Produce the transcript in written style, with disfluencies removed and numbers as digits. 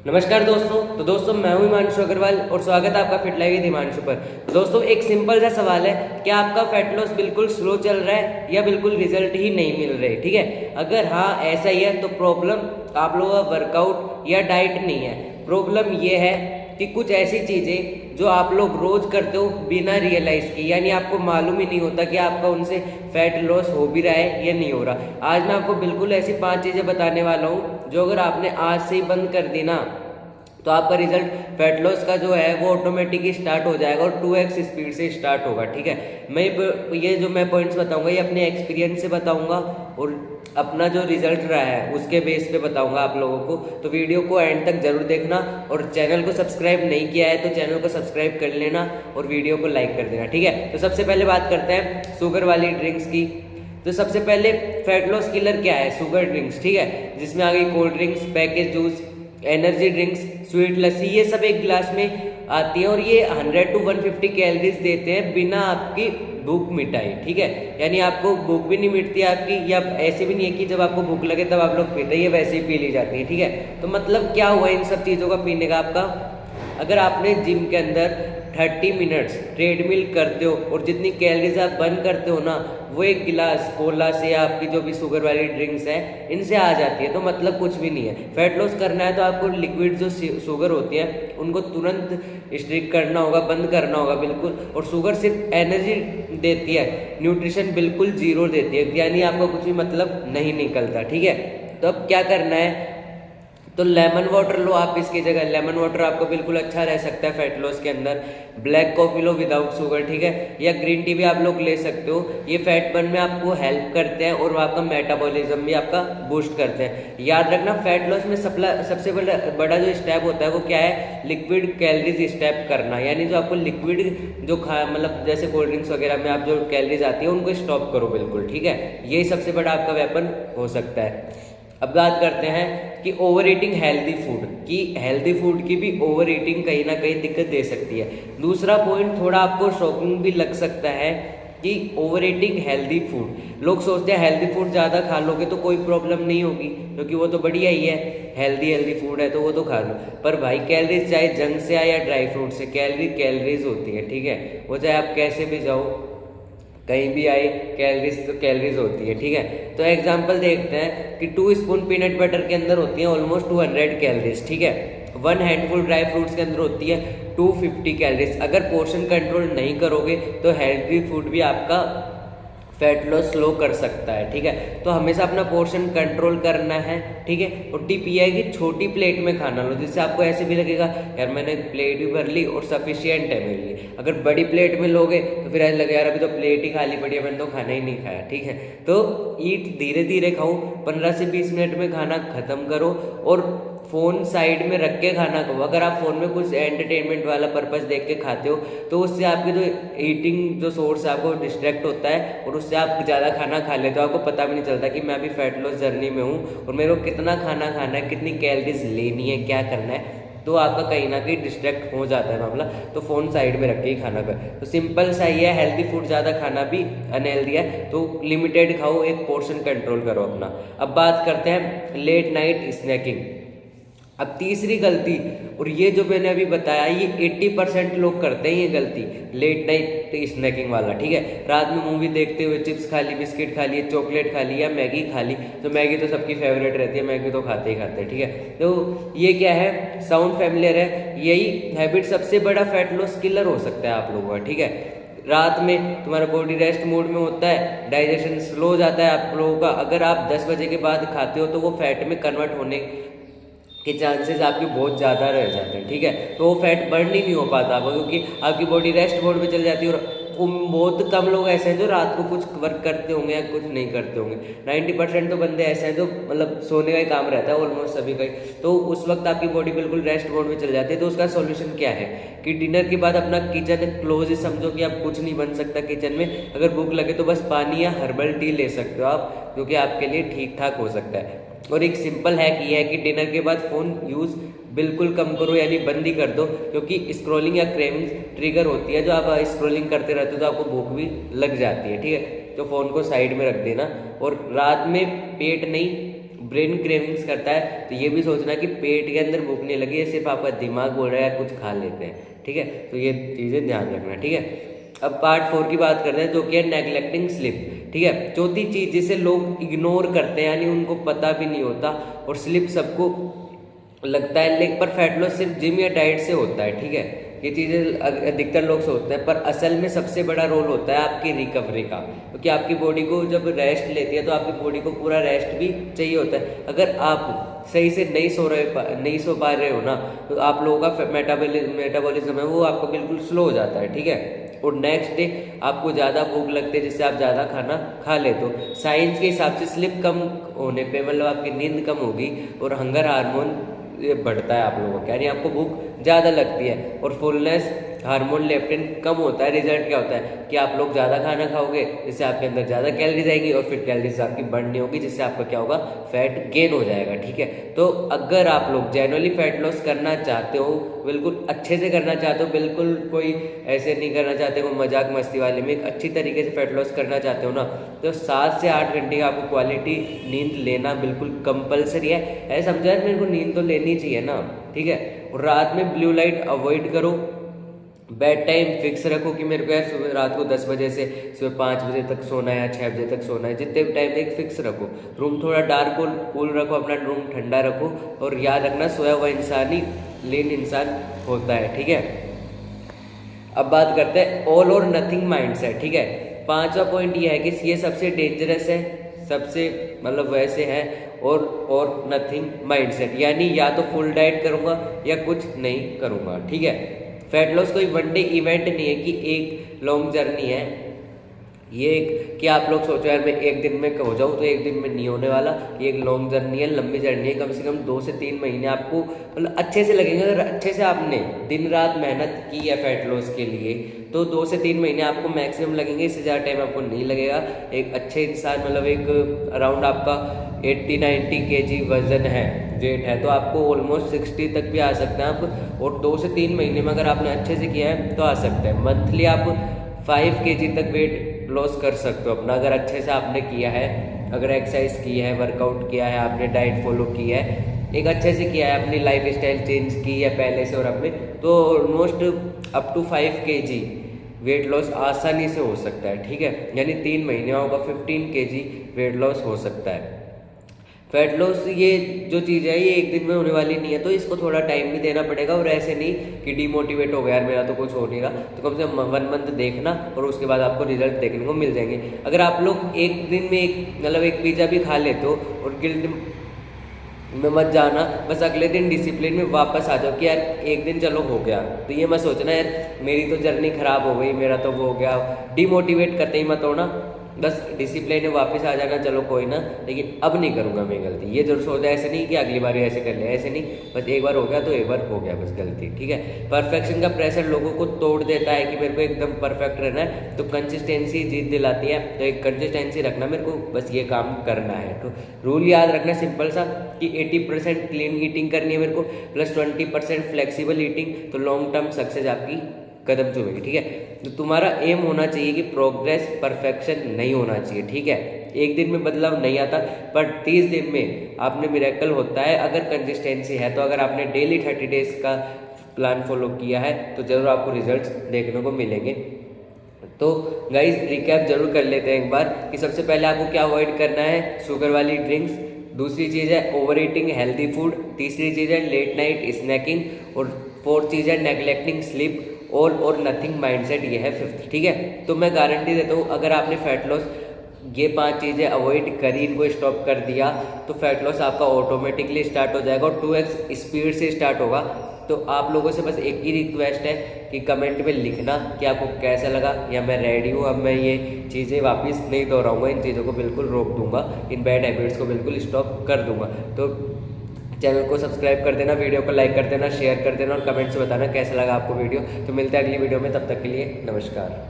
नमस्कार दोस्तों। तो दोस्तों मैं हूं हिमांशु अग्रवाल और स्वागत है आपका फिट लाइफ विद हिमांशु पर। तो दोस्तों एक सिंपल सा सवाल है, क्या आपका फैट लॉस बिल्कुल स्लो चल रहा है या बिल्कुल रिजल्ट ही नहीं मिल रहे? ठीक है, अगर हाँ ऐसा ही है तो प्रॉब्लम आप लोगों का वर्कआउट या डाइट नहीं है। प्रॉब्लम ये है कि कुछ ऐसी चीज़ें जो आप लोग रोज करते हो बिना रियलाइज की, यानी आपको मालूम ही नहीं होता कि आपका उनसे फैट लॉस हो भी रहा है या नहीं हो रहा। आज मैं आपको बिल्कुल ऐसी 5 चीज़ें बताने वाला हूँ जो अगर आपने आज से ही बंद कर दी ना तो आपका रिजल्ट फैट लॉस का जो है वो ऑटोमेटिक ही स्टार्ट हो जाएगा और 2x स्पीड से स्टार्ट होगा। ठीक है, मैं ये जो मैं पॉइंट्स बताऊंगा ये अपने एक्सपीरियंस से बताऊंगा और अपना जो रिजल्ट रहा है उसके बेस पे बताऊंगा आप लोगों को। तो वीडियो को एंड तक जरूर देखना और चैनल को सब्सक्राइब नहीं किया है तो चैनल को सब्सक्राइब कर लेना और वीडियो को लाइक कर देना। ठीक है, तो सबसे पहले बात करते हैं शुगर वाली ड्रिंक्स की। तो सबसे पहले फैट लॉस किलर क्या है? Sugar drinks. ठीक है, जिसमें आ गई cold drinks, package juice, energy drinks, sweet lassi, ये सब एक गिलास में आती है और ये 100 to 150 कैलोरीज देते हैं बिना आपकी भूख मिटाई। ठीक है, यानी आपको भूख भी नहीं मिटती आपकी, या ऐसे भी नहीं है कि जब आपको भूख लगे तब आप लोग पीते, ये वैसे ही पी ली जाती है। ठीक है, तो मतलब क्या हुआ इन सब चीज़ों का पीने का आपका? अगर आपने जिम के अंदर 30 मिनट्स ट्रेडमिल करते हो और जितनी कैलोरीज आप बर्न करते हो ना वो एक गिलास कोला से या आपकी जो भी शुगर वाली ड्रिंक्स है इनसे आ जाती है। तो मतलब कुछ भी नहीं है। फैट लॉस करना है तो आपको लिक्विड जो शुगर होती है उनको तुरंत स्ट्रिक्ट करना होगा, बंद करना होगा बिल्कुल। और शुगर सिर्फ एनर्जी देती है, न्यूट्रिशन बिल्कुल जीरो देती है, यानी आपको कुछ भी मतलब नहीं निकलता। ठीक है, तो अब क्या करना है? तो लेमन वाटर लो आप इसकी जगह। लेमन वाटर आपको बिल्कुल अच्छा रह सकता है फैट लॉस के अंदर। ब्लैक कॉफ़ी लो विदाउट शुगर। ठीक है, या ग्रीन टी भी आप लोग ले सकते हो। ये फैट बर्न में आपको हेल्प करते हैं और आपका मेटाबॉलिज्म भी आपका बूस्ट करते हैं। याद रखना फैट लॉस में सबसे बड़ा जो स्टेप होता है वो क्या है? लिक्विड कैलोरीज स्टेप करना, यानी जो आपको लिक्विड जो मतलब जैसे कोल्ड ड्रिंक्स वगैरह में आप जो कैलोरीज आती है उनको स्टॉप करो बिल्कुल। ठीक है, यही सबसे बड़ा आपका वेपन हो सकता है। अब बात करते हैं कि ओवर ईटिंग हेल्दी फूड की। हेल्दी फूड की भी ओवर ईटिंग कहीं ना कहीं दिक्कत दे सकती है। दूसरा पॉइंट थोड़ा आपको शॉकिंग भी लग सकता है कि ओवर ईटिंग हेल्दी फूड। लोग सोचते हैं हेल्दी फूड ज़्यादा खा लोगे तो कोई प्रॉब्लम नहीं होगी क्योंकि वो तो बढ़िया ही है, हेल्दी फूड है तो वो तो खा लो। पर भाई कैलोरीज चाहे जंक से आए या ड्राई फ्रूट से, कैलोरीज होती है। ठीक है, वो चाहे आप कैसे भी जाओ कहीं भी आए कैलोरीज तो कैलोरीज होती है। ठीक है, तो एग्जांपल देखते हैं कि 2 स्पून पीनट बटर के अंदर होती है ऑलमोस्ट 200 कैलोरीज। ठीक है, 1 हैंडफुल ड्राई फ्रूट्स के अंदर होती है 250 कैलोरीज। अगर पोर्शन कंट्रोल नहीं करोगे तो हेल्दी फूड भी आपका फैट लॉस स्लो कर सकता है। ठीक है, तो हमेशा अपना पोर्शन कंट्रोल करना है। ठीक है, और टिप ये है कि छोटी प्लेट में खाना लो, जिससे आपको ऐसे भी लगेगा यार मैंने प्लेट भी भर ली और सफिशियंट है मेरे लिए। अगर बड़ी प्लेट में लोगे तो फिर ऐसा लगेगा यार अभी तो प्लेट ही खाली पड़ी है, मैंने तो खाना ही नहीं खाया। ठीक है, तो ईट धीरे धीरे खाओ, 15 से 20 मिनट में खाना खत्म करो और फ़ोन साइड में रख के खाना खाओ। अगर आप फ़ोन में कुछ एंटरटेनमेंट वाला पर्पस देख के खाते हो तो उससे आपकी जो ईटिंग जो सोर्स है आपको डिस्ट्रैक्ट होता है और उससे आप ज़्यादा खाना खा लेते हो। आपको पता भी नहीं चलता कि मैं अभी फैट लॉस जर्नी में हूँ और मेरे को कितना खाना खाना है, कितनी कैलोरीज लेनी है, क्या करना है। तो आपका कहीं ना कहीं डिस्ट्रैक्ट हो जाता है मामला। तो फ़ोन साइड में रख के ही खाना खाए। तो सिंपल सा ही है, हेल्दी फूड ज़्यादा खाना भी अनहेल्दी है, तो लिमिटेड खाओ, एक पोर्शन कंट्रोल करो अपना। अब बात करते हैं लेट नाइट स्नैकिंग। अब तीसरी गलती, और ये जो मैंने अभी बताया ये 80% लोग करते हैं ये गलती, लेट नाइट स्नैकिंग वाला। ठीक है, रात में मूवी देखते हुए चिप्स खा ली, बिस्किट खा लिए, चॉकलेट खा ली या मैगी खा ली। तो मैगी तो सबकी फेवरेट रहती है, मैगी तो खाते ही खाते हैं। ठीक है, तो ये क्या है? साउंड फैमिलियर है? यही हैबिट सबसे बड़ा फैट लॉस किलर हो सकता है आप लोगों का। ठीक है, रात में तुम्हारा बॉडी रेस्ट मोड में होता है, डाइजेशन स्लो हो जाता है आप लोगों का। अगर आप 10 बजे के बाद खाते हो तो वो फैट में कन्वर्ट होने के चांसेस आपके बहुत ज़्यादा रह जाते हैं। ठीक है, तो वो फैट बर्न ही नहीं हो पाता आपको क्योंकि आपकी बॉडी रेस्ट मोड में चल जाती है। और बहुत कम लोग ऐसे हैं जो रात को कुछ वर्क करते होंगे या कुछ नहीं करते होंगे। 90% तो बंदे ऐसे हैं जो मतलब सोने का ही काम रहता है ऑलमोस्ट सभी का ही। तो उस वक्त आपकी बॉडी बिल्कुल रेस्ट मोड में चल जाती है। तो उसका सॉल्यूशन क्या है कि डिनर के बाद अपना किचन क्लोज ही समझो कि अब कुछ नहीं बन सकता किचन में। अगर भूख लगे तो बस पानी या हर्बल टी ले सकते हो आप, जो कि आपके लिए ठीक ठाक हो सकता है। और एक सिंपल हैक ये है कि डिनर के बाद फ़ोन यूज़ बिल्कुल कम करो, यानी बंद ही कर दो, क्योंकि स्क्रॉलिंग या क्रेविंग्स ट्रिगर होती है। जो आप स्क्रॉलिंग करते रहते हो तो आपको भूख भी लग जाती है। ठीक है, तो फ़ोन को साइड में रख देना और रात में पेट नहीं ब्रेन क्रेविंग्स करता है, तो ये भी सोचना कि पेट के अंदर भूख नहीं लगी है, सिर्फ आपका दिमाग बोल रहा है कुछ खा लेते हैं, ठीक है। तो ये चीज़ें ध्यान रखना, ठीक है। अब पार्ट 4 की बात करते हैं, जो कि है नेग्लेक्टिंग स्लिप, ठीक है। चौथी चीज़ जिसे लोग इग्नोर करते हैं, यानी उनको पता भी नहीं होता, और स्लिप सबको लगता है, लेकिन पर फैट लॉस सिर्फ जिम या डाइट से होता है, ठीक है। ये चीज़ें अधिकतर लोग सोचते हैं, पर असल में सबसे बड़ा रोल होता है आपकी रिकवरी का, क्योंकि आपकी बॉडी को जब रेस्ट लेती है तो आपकी बॉडी को पूरा रेस्ट भी चाहिए होता है। अगर आप सही से नहीं सो पा रहे हो ना, तो आप लोगों का मेटाबॉलिज्म है वो आपका बिल्कुल स्लो हो जाता है, ठीक है। और नेक्स्ट डे आपको ज़्यादा भूख लगती है, जिससे आप ज़्यादा खाना खा लेते हो। साइंस के हिसाब से स्लिप कम होने पे मतलब आपकी नींद कम होगी और हंगर हार्मोन ये बढ़ता है आप लोगों का, यानी आपको भूख ज़्यादा लगती है, और फुलनेस हार्मोन लेप्टिन कम होता है। रिजल्ट क्या होता है कि आप लोग ज़्यादा खाना खाओगे, जिससे आपके अंदर ज़्यादा कैलोरीज आएगी, और फिर कैलोरीज आपकी बर्न नहीं होगी, जिससे आपका क्या होगा, फैट गेन हो जाएगा, ठीक है। तो अगर आप लोग जेन्युइनली फैट लॉस करना चाहते हो, बिल्कुल अच्छे से करना चाहते हो, बिल्कुल कोई ऐसे नहीं करना चाहते कोई मजाक मस्ती वाले में, एक अच्छी तरीके से फैट लॉस करना चाहते हो ना, तो 7 से 8 घंटे का आपको क्वालिटी नींद लेना बिल्कुल कंपलसरी है। ऐसा समझा है, मेरे को नींद तो लेनी चाहिए ना, ठीक है। और रात में ब्लू लाइट अवॉइड करो, बेड टाइम फिक्स रखो कि मेरे को यार सुबह रात को 10 बजे से सुबह 5 बजे तक सोना है या 6 बजे तक सोना है, जितने भी टाइम एक फिक्स रखो। रूम थोड़ा डार्क और कूल रखो, अपना रूम ठंडा रखो, और याद रखना सोया हुआ इंसान ही लीन इंसान होता है, ठीक है। अब बात करते हैं ऑल और नथिंग माइंडसेट, ठीक है। 5वां पॉइंट ये है कि ये सबसे डेंजरस है, सबसे मतलब वैसे है, और नथिंग माइंडसेट, यानी या तो फुल डाइट करूँगा या कुछ नहीं करूँगा, ठीक है। फैट लॉस कोई वनडे इवेंट नहीं है कि एक लॉन्ग जर्नी है, ये कि आप लोग सोचो यार मैं एक दिन में हो जाऊँ, तो एक दिन में नहीं होने वाला। ये एक लॉन्ग जर्नी है, लंबी जर्नी है, कम से कम 2 से 3 महीने आपको मतलब अच्छे से लगेंगे। अगर अच्छे से आपने दिन रात मेहनत की है फैट लॉस के लिए, तो 2 से 3 महीने आपको मैक्सिमम लगेंगे, इससे ज़्यादा टाइम आपको नहीं लगेगा। एक अच्छे इंसान मतलब एक अराउंड आपका 80-90 kg वजन है, वेट है, तो आपको ऑलमोस्ट 60 तक भी आ सकते हैं आप, और 2 से 3 महीने में अगर आपने अच्छे से किया है तो आ सकते हैं। मंथली आप 5 kg तक वेट लॉस कर सकते हो अपना, अगर अच्छे से आपने किया है, अगर एक्सरसाइज की है, वर्कआउट किया है, आपने डाइट फॉलो की है, एक अच्छे से किया है, अपनी लाइफ स्टाइल चेंज की है पहले से और अब में, तो almost up to 5 kg weight loss आसानी से हो सकता है, ठीक है। यानी 3 महीने होगा 15 kg वेट लॉस हो सकता है। फैट लॉस ये जो चीज़ है ये एक दिन में होने वाली नहीं है, तो इसको थोड़ा टाइम भी देना पड़ेगा, और ऐसे नहीं कि डिमोटिवेट हो गया यार मेरा तो कुछ हो नहीं रहा, तो कम से कम 1 मंथ देखना, और उसके बाद आपको रिजल्ट देखने को मिल जाएंगे। अगर आप लोग एक दिन में एक पिज़्ज़ा भी खा लेते हो और गिल्ट में मत जाना, बस अगले दिन डिसिप्लिन में वापस आ जाओ कि यार एक दिन चलो हो गया, तो ये मत सोचना यार मेरी तो जर्नी खराब हो गई, मेरा तो वो हो गया, डिमोटिवेट करते ही मत होना, बस डिसिप्लिन में वापस आ जाना, चलो कोई ना, लेकिन अब नहीं करूँगा मैं गलती, ये जरूर सोचा, ऐसे नहीं कि अगली बार ऐसे कर ले, ऐसे नहीं, बस एक बार हो गया तो एक बार हो गया बस गलती, ठीक है। परफेक्शन का प्रेशर लोगों को तोड़ देता है कि मेरे को एकदम परफेक्ट रहना है, तो कंसिस्टेंसी जीत दिलाती है, तो एक कंसिस्टेंसी रखना, मेरे को बस ये काम करना है। तो रूल याद रखना सिंपल सा कि 80% क्लीन ईटिंग करनी है मेरे को, प्लस 20% फ्लेक्सिबल ईटिंग, तो लॉन्ग टर्म सक्सेस आपकी कदम चूमेगी, ठीक है। तो तुम्हारा एम होना चाहिए कि प्रोग्रेस, परफेक्शन नहीं होना चाहिए, ठीक है। एक दिन में बदलाव नहीं आता, पर 30 दिन में आपने मिरेकल होता है अगर कंसिस्टेंसी है। तो अगर आपने डेली 30 डेज का प्लान फॉलो किया है तो जरूर आपको रिजल्ट्स देखने को मिलेंगे। तो गाइज रिकैप जरूर कर लेते हैं एक बार कि सबसे पहले आपको क्या अवॉइड करना है, शुगर वाली ड्रिंक्स, दूसरी चीज़ है ओवर ईटिंग हेल्दी फूड, तीसरी चीज़ है लेट नाइट स्नैकिंग, और 4th चीज़ है नेग्लेक्टिंग स्लीप, ऑल और नथिंग माइंडसेट, ये है 5th, ठीक है। तो मैं गारंटी देता हूँ अगर आपने फैट लॉस ये 5 चीज़ें अवॉइड करी, इनको स्टॉप कर दिया, तो फैट लॉस आपका ऑटोमेटिकली स्टार्ट हो जाएगा और 2x स्पीड से स्टार्ट होगा। तो आप लोगों से बस एक ही रिक्वेस्ट है कि कमेंट में लिखना कि आपको कैसा लगा, या मैं रेडी हूँ, अब मैं ये चीज़ें वापस नहीं दोहराऊंगा, इन चीज़ों को बिल्कुल रोक दूंगा, इन बैड हैबिट्स को बिल्कुल स्टॉप कर दूंगा। तो चैनल को सब्सक्राइब कर देना, वीडियो को लाइक कर देना, शेयर कर देना, और कमेंट से बताना कैसा लगा आपको वीडियो। तो मिलते हैं अगली वीडियो में, तब तक के लिए नमस्कार।